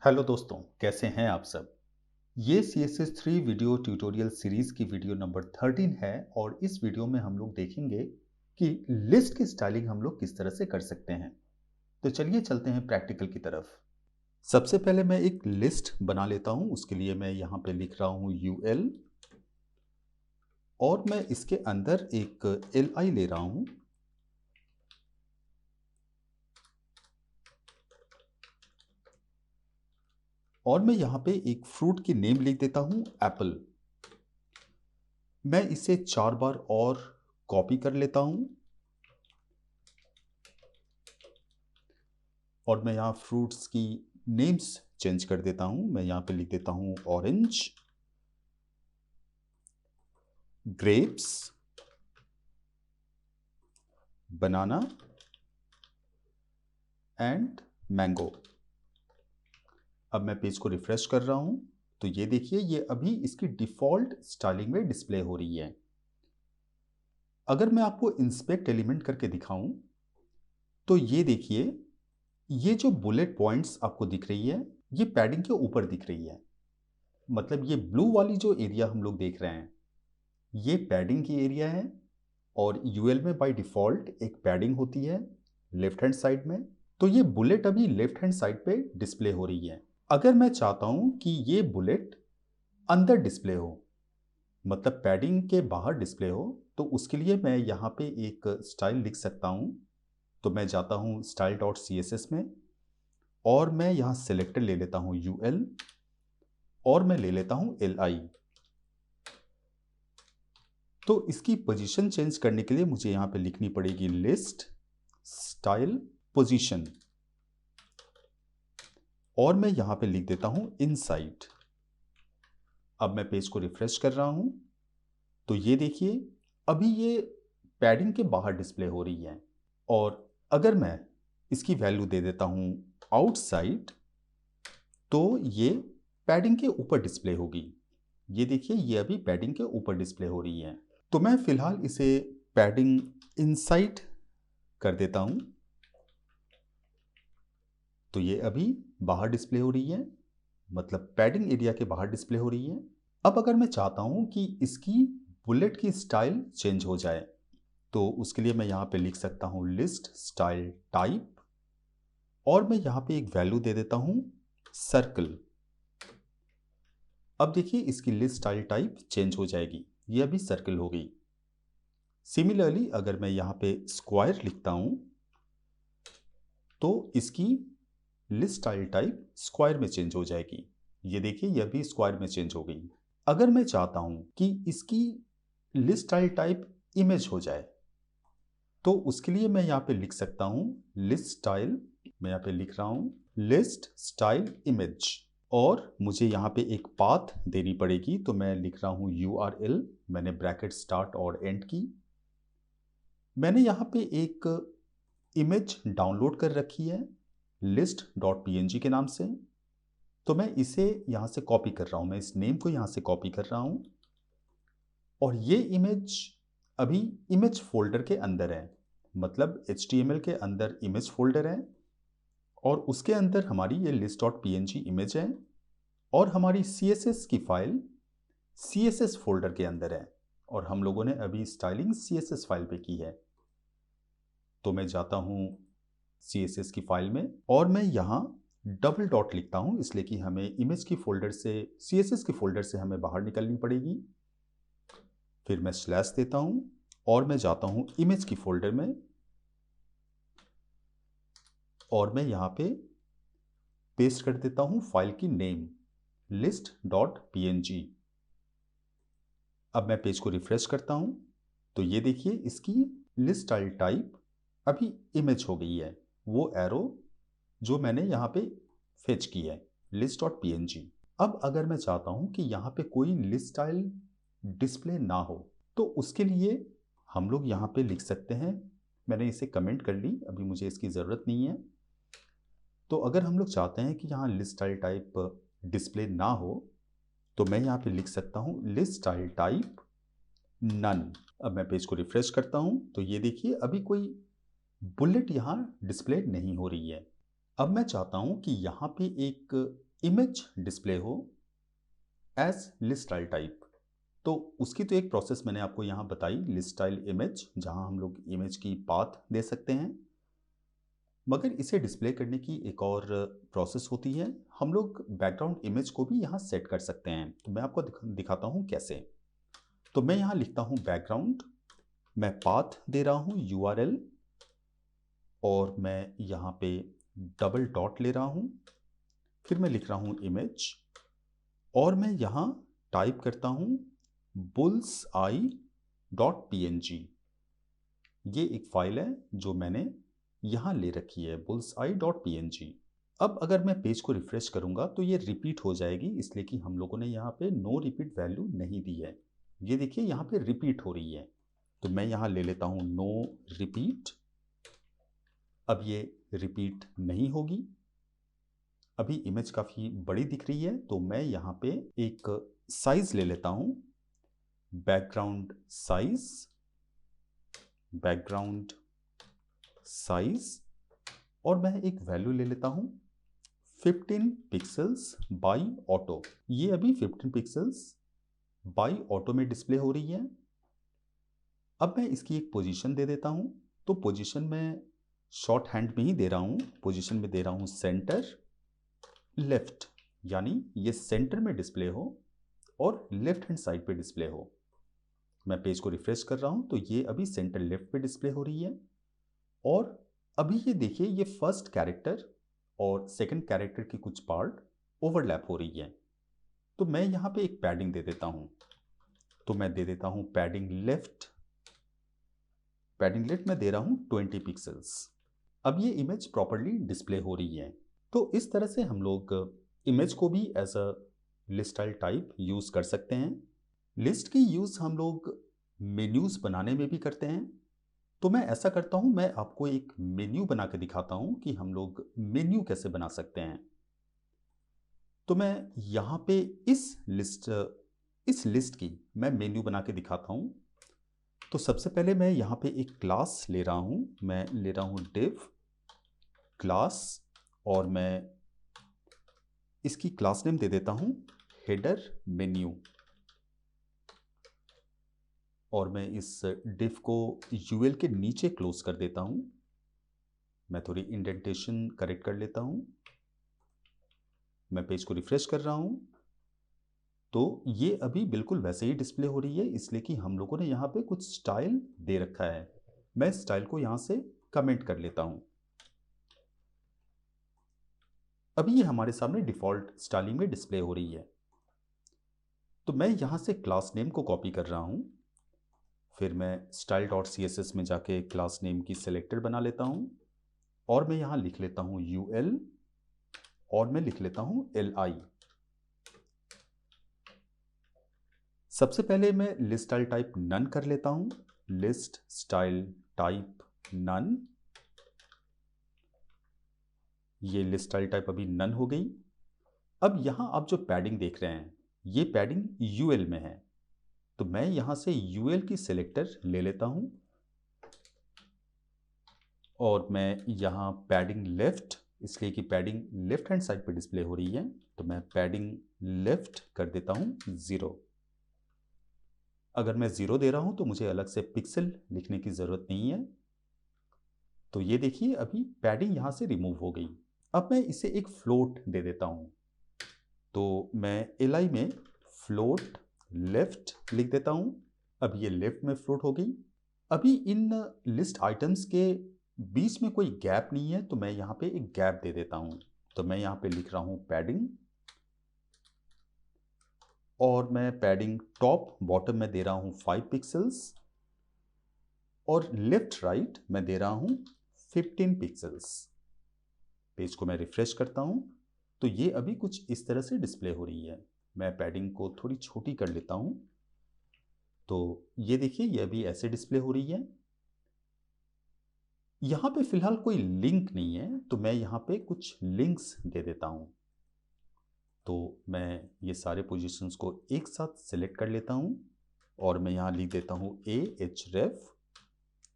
Hello दोस्तों, कैसे हैं आप सब? ये CSS3 वीडियो ट्यूटोरियल सीरीज की वीडियो नंबर 13 है और इस वीडियो में हम लोग देखेंगे कि लिस्ट की स्टाइलिंग हम लोग किस तरह से कर सकते हैं। तो चलिए चलते हैं प्रैक्टिकल की तरफ। सबसे पहले मैं एक लिस्ट बना लेता हूं। उसके लिए मैं यहाँ पे लिख रहा हूं UL और मैं इसके अंदर एक LI ले रहा हूं। और मैं यहाँ पे एक फ्रूट की नेम लिख देता हूं, एप्पल। मैं इसे 4 बार और कॉपी कर लेता हूं और मैं यहाँ फ्रूट्स की नेम्स चेंज कर देता हूँ। मैं यहाँ पे लिख देता हूँ orange, grapes, banana and mango. अब मैं पेज को रिफ्रेश कर रहा हूँ तो ये देखिए, ये अभी इसकी डिफ़ॉल्ट स्टाइलिंग में डिस्प्ले हो रही है। अगर मैं आपको इंस्पेक्ट एलिमेंट करके दिखाऊं तो ये देखिए, ये जो बुलेट पॉइंट्स आपको दिख रही है ये पैडिंग के ऊपर दिख रही है। मतलब ये ब्लू वाली जो एरिया हम लोग देख रहे हैं ये पैडिंग की एरिया है और यूएल में बाय डिफ़ॉल्ट एक पैडिंग होती है लेफ्ट हैंड साइड में। तो ये बुलेट अभी लेफ्ट हैंड साइड पे डिस्प्ले हो रही है। अगर मैं चाहता हूं कि ये बुलेट अंदर डिस्प्ले हो, मतलब पैडिंग के बाहर डिस्प्ले हो, तो उसके लिए मैं यहाँ पे एक स्टाइल लिख सकता हूं। तो मैं जाता हूं स्टाइल डॉट CSS में और मैं यहाँ सेलेक्टर ले लेता हूं UL और मैं ले लेता हूं LI। तो इसकी पोजीशन चेंज करने के लिए मुझे यहाँ पे लिखनी पड़ेगी लिस्ट स्टाइल पोजीशन और मैं यहाँ पे लिख देता हूँ इनसाइड। अब मैं पेज को रिफ्रेश कर रहा हूँ तो ये देखिए, अभी ये पैडिंग के बाहर डिस्प्ले हो रही है। और अगर मैं इसकी वैल्यू दे देता हूँ आउटसाइड तो ये पैडिंग के ऊपर डिस्प्ले होगी। ये देखिए, ये अभी पैडिंग के ऊपर डिस्प्ले हो रही है। तो मैं फिलहाल इसे पैडिंग इनसाइड कर देता हूं। तो ये अभी बाहर डिस्प्ले हो रही है, मतलब पैडिंग एरिया के बाहर डिस्प्ले हो रही है। अब अगर मैं चाहता हूं कि इसकी बुलेट की स्टाइल चेंज हो जाए तो उसके लिए मैं यहां पे लिख सकता हूं लिस्ट स्टाइल टाइप और मैं यहां पे एक वैल्यू दे देता हूं सर्कल। अब देखिए, इसकी लिस्ट स्टाइल टाइप चेंज हो जाएगी, ये अभी सर्कल हो गई। सिमिलरली अगर मैं यहाँ पे स्क्वायर लिखता हूँ तो इसकी लिस्ट स्टाइल टाइप स्क्वायर में चेंज हो जाएगी। ये देखिए, यह भी स्क्वायर में चेंज हो गई। अगर मैं चाहता हूँ कि इसकी लिस्ट स्टाइल टाइप इमेज हो जाए तो उसके लिए मैं यहाँ पे लिख सकता हूँ लिस्ट स्टाइल। मैं यहाँ पे लिख रहा हूँ लिस्ट स्टाइल इमेज और मुझे यहाँ पे एक पाथ देनी पड़ेगी। तो मैं लिख रहा हूँ URL, मैंने ब्रैकेट स्टार्ट और एंड की। मैंने यहाँ पे एक इमेज डाउनलोड कर रखी है list.png के नाम से। तो मैं इसे यहाँ से कॉपी कर रहा हूँ, मैं इस नेम को यहाँ से कॉपी कर रहा हूँ और ये इमेज अभी इमेज फोल्डर के अंदर है। मतलब HTML के अंदर इमेज फोल्डर है और उसके अंदर हमारी ये list.png इमेज है और हमारी CSS की फाइल CSS फोल्डर के अंदर है और हम लोगों ने अभी स्टाइलिंग CSS फाइल पे की है। तो मैं जाता हूँ CSS की फाइल में और मैं यहाँ डबल डॉट लिखता हूँ, इसलिए कि हमें इमेज की फोल्डर से CSS के फोल्डर से हमें बाहर निकलनी पड़ेगी। फिर मैं स्लैश देता हूँ और मैं जाता हूँ इमेज की फोल्डर में और मैं यहाँ पे पेस्ट कर देता हूँ फाइल की नेम list.png। अब मैं पेज को रिफ्रेश करता हूँ तो ये देखिए, इसकी लिस्ट स्टाइल टाइप अभी इमेज हो गई है, वो एरो जो मैंने यहाँ पे फेच की है list.png। अब अगर मैं चाहता हूँ कि यहाँ पे कोई लिस्ट स्टाइल डिस्प्ले ना हो तो उसके लिए हम लोग यहाँ पे लिख सकते हैं, मैंने इसे कमेंट कर ली, अभी मुझे इसकी ज़रूरत नहीं है। तो अगर हम लोग चाहते हैं कि यहाँ लिस्ट स्टाइल टाइप डिस्प्ले ना हो तो मैं यहाँ पे लिख सकता हूँ लिस्ट स्टाइल टाइप नन। अब मैं पेज को रिफ्रेश करता हूँ तो ये देखिए, अभी कोई बुलेट यहाँ डिस्प्ले नहीं हो रही है। अब मैं चाहता हूँ कि यहाँ पे एक इमेज डिस्प्ले हो एज लिस्ट स्टाइल टाइप। तो उसकी तो एक प्रोसेस मैंने आपको यहाँ बताई, लिस्ट स्टाइल इमेज, जहाँ हम लोग इमेज की पाथ दे सकते हैं। मगर इसे डिस्प्ले करने की एक और प्रोसेस होती है, हम लोग बैकग्राउंड इमेज को भी यहाँ सेट कर सकते हैं। तो मैं आपको दिखाता हूँ कैसे। तो मैं यहाँ लिखता हूँ बैकग्राउंड, मैं पाथ दे रहा हूँ URL, और मैं यहाँ पे डबल डॉट ले रहा हूँ, फिर मैं लिख रहा हूँ इमेज, और मैं यहाँ टाइप करता हूँ bullseye.png। ये एक फाइल है जो मैंने यहाँ ले रखी है, bullseye.png। अब अगर मैं पेज को रिफ्रेश करूँगा तो ये रिपीट हो जाएगी, इसलिए कि हम लोगों ने यहाँ पे नो रिपीट वैल्यू नहीं दी है। ये देखिए यहाँ पे रिपीट हो रही है, तो मैं यहाँ ले लेता हूँ नो रिपीट। अब ये रिपीट नहीं होगी। अभी इमेज काफ़ी बड़ी दिख रही है, तो मैं यहाँ पे एक साइज ले लेता हूँ, बैकग्राउंड साइज, और मैं एक वैल्यू ले लेता हूँ 15 पिक्सल्स बाई ऑटो। ये अभी 15 पिक्सल्स बाई ऑटो में डिस्प्ले हो रही है। अब मैं इसकी एक पोजीशन दे देता हूँ। तो पोजीशन में शॉर्ट हैंड में ही दे रहा हूँ, पोजीशन में दे रहा हूँ सेंटर लेफ्ट, यानी ये सेंटर में डिस्प्ले हो और लेफ्ट हैंड साइड पे डिस्प्ले हो। मैं पेज को रिफ्रेश कर रहा हूँ तो ये अभी सेंटर लेफ्ट पे डिस्प्ले हो रही है। और अभी ये देखिए, ये फर्स्ट कैरेक्टर और सेकंड कैरेक्टर की कुछ पार्ट ओवरलैप हो रही है। तो मैं यहाँ पे एक पैडिंग दे देता हूँ। तो मैं दे देता हूँ पैडिंग लेफ्ट में दे रहा हूँ 20 पिक्सल्स। अब ये इमेज प्रॉपर्ली डिस्प्ले हो रही है। तो इस तरह से हम लोग इमेज को भी as a list style type use कर सकते हैं। लिस्ट की यूज़ हम लोग मेन्यूज़ बनाने में भी करते हैं। तो मैं ऐसा करता हूँ, मैं आपको एक मेन्यू बना के दिखाता हूँ कि हम लोग मेन्यू कैसे बना सकते हैं। तो मैं यहाँ पे इस लिस्ट की मैं मेन्यू बना के दिखाता हूँ। तो सबसे पहले मैं यहाँ पे एक क्लास ले रहा हूँ, मैं ले रहा हूँ div क्लास, और मैं इसकी क्लास नेम दे देता हूँ हेडर मेन्यू, और मैं इस div को UL के नीचे क्लोज कर देता हूँ। मैं थोड़ी इंडेंटेशन करेक्ट कर लेता हूँ। मैं पेज को रिफ्रेश कर रहा हूँ तो ये अभी बिल्कुल वैसे ही डिस्प्ले हो रही है, इसलिए कि हम लोगों ने यहाँ पे कुछ स्टाइल दे रखा है। मैं स्टाइल को यहाँ से कमेंट कर लेता हूँ। अभी ये हमारे सामने डिफ़ॉल्ट स्टाइलिंग में डिस्प्ले हो रही है। तो मैं यहाँ से क्लास नेम को कॉपी कर रहा हूँ, फिर मैं style.css में जाके क्लास नेम की सेलेक्टर बना लेता हूँ, और मैं यहाँ लिख लेता हूँ UL, और मैं लिख लेता हूँ LI। सबसे पहले मैं लिस्ट स्टाइल टाइप नन कर लेता हूँ, लिस्ट स्टाइल टाइप नन। ये लिस्ट स्टाइल टाइप अभी नन हो गई। अब यहाँ आप जो पैडिंग देख रहे हैं, ये पैडिंग UL में है। तो मैं यहाँ से UL की सेलेक्टर ले लेता हूँ, और मैं यहाँ पैडिंग लेफ्ट, इसलिए कि पैडिंग लेफ्ट हैंड साइड पे डिस्प्ले हो रही है, तो मैं पैडिंग लेफ्ट कर देता हूँ 0। अगर मैं 0 दे रहा हूँ तो मुझे अलग से पिक्सल लिखने की ज़रूरत नहीं है। तो ये देखिए, अभी पैडिंग यहाँ से रिमूव हो गई। अब मैं इसे एक फ्लोट दे देता हूँ। तो मैं LI में फ्लोट लेफ्ट लिख देता हूँ। अब ये लेफ्ट में फ्लोट हो गई। अभी इन लिस्ट आइटम्स के बीच में कोई गैप नहीं है, तो मैं यहाँ पे एक गैप दे देता हूँ। तो मैं यहाँ पे लिख रहा हूँ पैडिंग, और मैं पैडिंग टॉप बॉटम में दे रहा हूँ 5 पिक्सल्स, और लेफ्ट राइट मैं दे रहा हूँ 15 पिक्सल्स। पेज को मैं रिफ्रेश करता हूँ तो ये अभी कुछ इस तरह से डिस्प्ले हो रही है। मैं पैडिंग को थोड़ी छोटी कर लेता हूँ। तो ये देखिए, ये अभी ऐसे डिस्प्ले हो रही है। यहाँ पे फिलहाल कोई लिंक नहीं है, तो मैं यहाँ पे कुछ लिंक्स दे देता हूँ। तो मैं ये सारे पोजीशंस को एक साथ सिलेक्ट कर लेता हूँ, और मैं यहाँ लिख देता हूँ ahref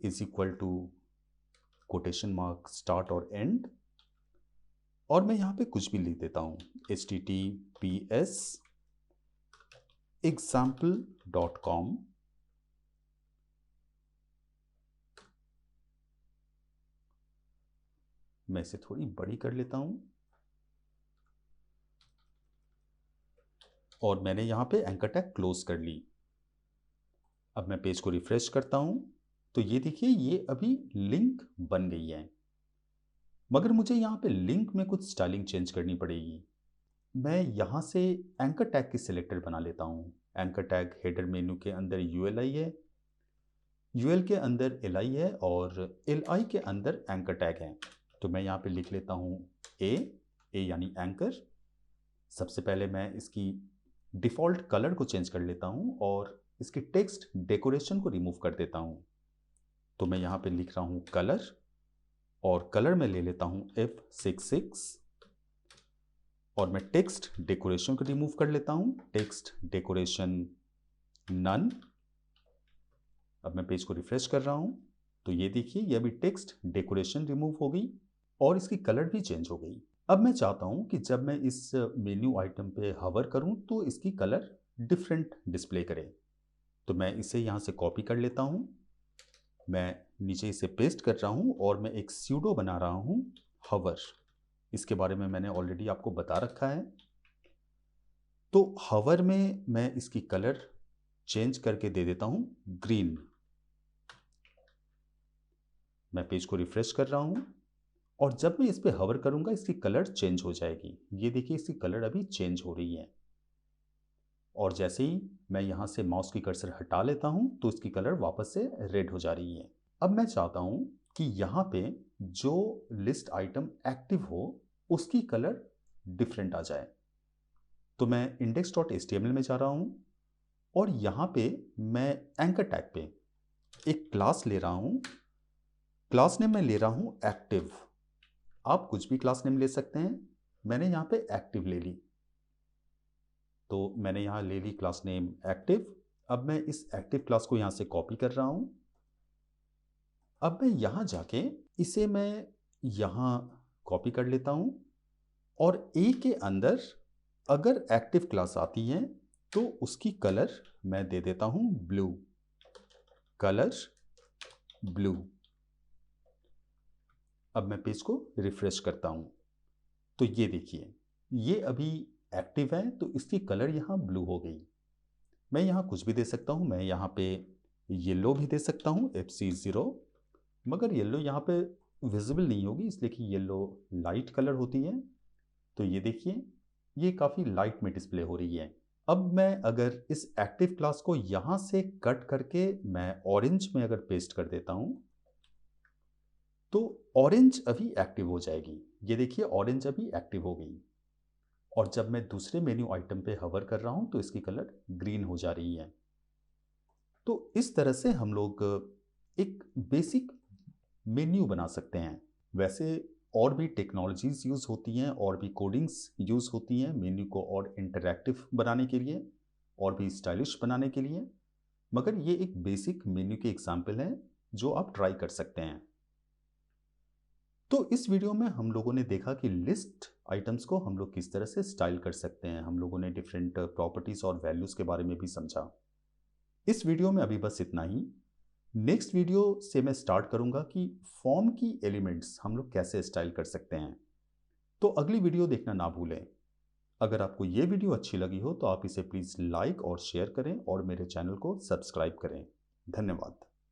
is equal to quotation mark start और एंड, और मैं यहाँ पे कुछ भी लिख देता हूँ, https example.com। मैं इसे थोड़ी बड़ी कर लेता हूँ और मैंने यहाँ पे एंकर टैग क्लोज कर ली। अब मैं पेज को रिफ्रेश करता हूँ तो ये देखिए ये अभी लिंक बन गई है, मगर मुझे यहाँ पे लिंक में कुछ स्टाइलिंग चेंज करनी पड़ेगी। मैं यहाँ से एंकर टैग की सिलेक्टर बना लेता हूँ। एंकर टैग हेडर मेन्यू के अंदर ULI है, UL के अंदर LI है और LI के अंदर एंकर टैग है। तो मैं यहाँ पे लिख लेता हूँ A यानी एंकर। सबसे पहले मैं इसकी डिफ़ॉल्ट कलर को चेंज कर लेता हूँ और इसकी टेक्स्ट डेकोरेशन को रिमूव कर देता हूँ। तो मैं यहाँ पे लिख रहा हूँ कलर और कलर में ले लेता हूँ F66 और मैं टेक्स्ट डेकोरेशन को रिमूव कर लेता हूँ, टेक्स्ट डेकोरेशन नन। अब मैं पेज को रिफ्रेश कर रहा हूँ तो ये देखिए ये अभी टेक्स्ट डेकोरेशन रिमूव हो गई और इसकी कलर भी चेंज हो गई। अब मैं चाहता हूँ कि जब मैं इस मेन्यू आइटम पे हवर करूँ तो इसकी कलर डिफरेंट डिस्प्ले करे। तो मैं इसे यहाँ से कॉपी कर लेता हूँ, मैं नीचे इसे पेस्ट कर रहा हूँ और मैं एक स्यूडो बना रहा हूँ हवर। इसके बारे में मैंने ऑलरेडी आपको बता रखा है। तो हवर में मैं इसकी कलर चेंज करके दे देता हूँ ग्रीन। मैं पेज को रिफ्रेश कर रहा हूँ और जब मैं इस पे हवर करूँगा इसकी कलर चेंज हो जाएगी। ये देखिए इसकी कलर अभी चेंज हो रही है और जैसे ही मैं यहाँ से माउस की कर्सर हटा लेता हूँ तो इसकी कलर वापस से रेड हो जा रही है। अब मैं चाहता हूँ कि यहाँ पे जो लिस्ट आइटम एक्टिव हो उसकी कलर डिफरेंट आ जाए। तो मैं index.html में जा रहा हूँ और यहाँ पे मैं एंकर टैग पे एक क्लास ले रहा हूँ। क्लास नेम मैं ले रहा हूँ एक्टिव। आप कुछ भी क्लास नेम ले सकते हैं, मैंने यहाँ पे एक्टिव ले ली। तो मैंने यहाँ ले ली क्लास नेम एक्टिव। अब मैं इस एक्टिव क्लास को यहाँ से कॉपी कर रहा हूँ। अब मैं यहाँ जाके इसे मैं यहाँ कॉपी कर लेता हूँ और A के अंदर अगर एक्टिव क्लास आती है तो उसकी कलर मैं दे देता हूँ ब्लू, कलर ब्लू। अब मैं पेज को रिफ्रेश करता हूँ तो ये देखिए ये अभी एक्टिव है तो इसकी कलर यहाँ ब्लू हो गई। मैं यहाँ कुछ भी दे सकता हूँ, मैं यहाँ पे येलो भी दे सकता हूँ FC0, मगर येलो यहाँ पे विजिबल नहीं होगी इसलिए कि येलो लाइट कलर होती है। तो ये देखिए ये काफ़ी लाइट में डिस्प्ले हो रही है। अब मैं अगर इस एक्टिव क्लास को यहाँ से कट करके मैं ऑरेंज में अगर पेस्ट कर देता हूँ तो ऑरेंज अभी एक्टिव हो जाएगी। ये देखिए ऑरेंज अभी एक्टिव हो गई और जब मैं दूसरे मेन्यू आइटम पे हवर कर रहा हूँ तो इसकी कलर ग्रीन हो जा रही है। तो इस तरह से हम लोग एक बेसिक मेन्यू बना सकते हैं। वैसे और भी टेक्नोलॉजीज़ यूज़ होती हैं और भी कोडिंग्स यूज़ होती हैं मेन्यू को और इंटरैक्टिव बनाने के लिए और भी स्टाइलिश बनाने के लिए, मगर ये एक बेसिक मेन्यू के एग्जाम्पल हैं जो आप ट्राई कर सकते हैं। तो इस वीडियो में हम लोगों ने देखा कि लिस्ट आइटम्स को हम लोग किस तरह से स्टाइल कर सकते हैं। हम लोगों ने डिफरेंट प्रॉपर्टीज़ और वैल्यूज़ के बारे में भी समझा। इस वीडियो में अभी बस इतना ही। नेक्स्ट वीडियो से मैं स्टार्ट करूंगा कि फॉर्म की एलिमेंट्स हम लोग कैसे स्टाइल कर सकते हैं। तो अगली वीडियो देखना ना भूलें। अगर आपको ये वीडियो अच्छी लगी हो तो आप इसे प्लीज़ लाइक और शेयर करें और मेरे चैनल को सब्सक्राइब करें। धन्यवाद।